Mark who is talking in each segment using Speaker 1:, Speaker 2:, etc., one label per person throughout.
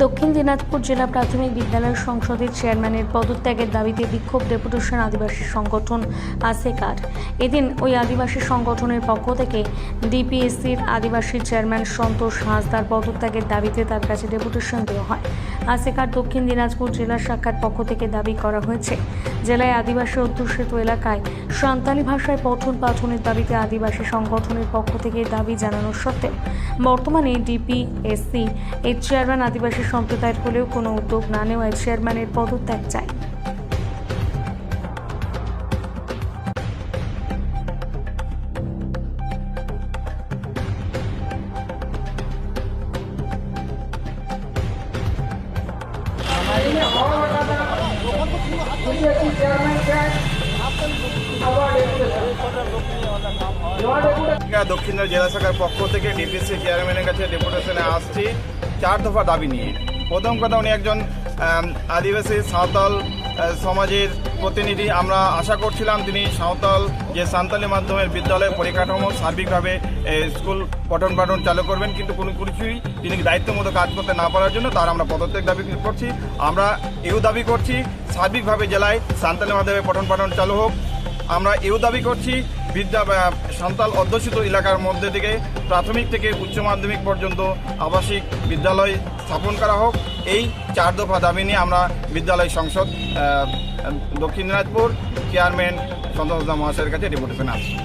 Speaker 1: দক্ষিণ দিনাজপুর জেলা প্রাথমিক বিদ্যালয় সংসদের চেয়ারম্যানের পদত্যাগের দাবিতে বিক্ষোভ ডেপুটেশন আদিবাসী সংগঠন ASECAR। এদিন ওই আদিবাসী সংগঠনের পক্ষ থেকে ডিপিএসসির আদিবাসী চেয়ারম্যান সন্তোষ হাঁসদার পদত্যাগের দাবিতে তার কাছে ডেপুটেশন দেওয়া হয়। ASECAR দক্ষিণ দিনাজপুর জেলা শাখার পক্ষ থেকে দাবি করা হয়েছে, জেলায় আদিবাসী অধ্যুষিত এলাকায় সাঁওতালি ভাষায় পঠন পাঠনের দাবিতে আদিবাসী সংগঠনের পক্ষ থেকে দাবি জানানো সত্ত্বেও বর্তমানে ডিপিএসসি এর চেয়ারম্যান আদিবাসী সম্প্রদায়ের হলেও কোনো উদ্যোগ না নেওয়ায় চেয়ারম্যানের পদত্যাগ চাই।
Speaker 2: দক্ষিণ জেলা শাখার পক্ষ থেকে ডিপিএসসি চেয়ারম্যানের কাছে ডেপুটেশনে আসছি 4 দফা দাবি নিয়ে। প্রথম কথা, উনি একজন আদিবাসী সাঁওতাল সমাজের প্রতিনিধি। আমরা আশা করছিলাম তিনি সাঁওতাল যে সাঁওতালি মাধ্যমের বিদ্যালয়ের পরিকাঠামো সার্বিকভাবে স্কুল পঠন পাঠন চালু করবেন, কিন্তু কোনো কিছুই তিনি দায়িত্ব মতো কাজ করতে না পারার জন্য তার আমরা পদত্যাগ দাবি করছি। আমরা এও দাবি করছি সার্বিকভাবে জেলায় সাঁওতালি মাধ্যমে পঠন পাঠন চালু হোক। আমরা এও দাবি করছি সাঁওতাল অধ্যুষিত এলাকার মধ্যে থেকে প্রাথমিক থেকে উচ্চ মাধ্যমিক পর্যন্ত আবাসিক বিদ্যালয় স্থাপন করা হোক। এই 4 দফা দাবি নিয়ে আমরা বিদ্যালয় সংসদ দক্ষিণ দিনাজপুর চেয়ারম্যান সন্তোষ মহাশয়ের কাছে ডেপুটেশন আসছি।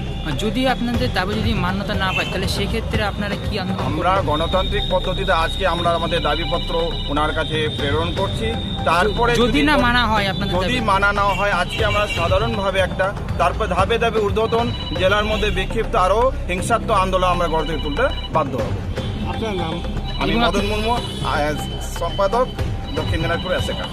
Speaker 3: যদি আপনাদের দাবি যদি মান্যতা না পায় তাহলে সেক্ষেত্রে আপনারা কি আন্দোলন?
Speaker 2: আমরা গণতান্ত্রিক পদ্ধতিতে আজকে আমরা আমাদের দাবিপত্র ওনার কাছে প্রেরণ করছি। তারপরে
Speaker 3: যদি না মানা হয়, আপনাদের
Speaker 2: যদি মানা না হয়, আজকে আমরা সাধারণভাবে একটা তারপর ধাপে ধাপে ঊর্ধ্বতন জেলার মধ্যে বিক্ষিপ্ত আরও হিংসাত্মক আন্দোলন আমরা গড়ে তুলতে বাধ্য হব।
Speaker 4: আপনার নাম?
Speaker 2: আমি মদন মুর্মু, সম্পাদক, দক্ষিণ দিনাজপুর ASECAR।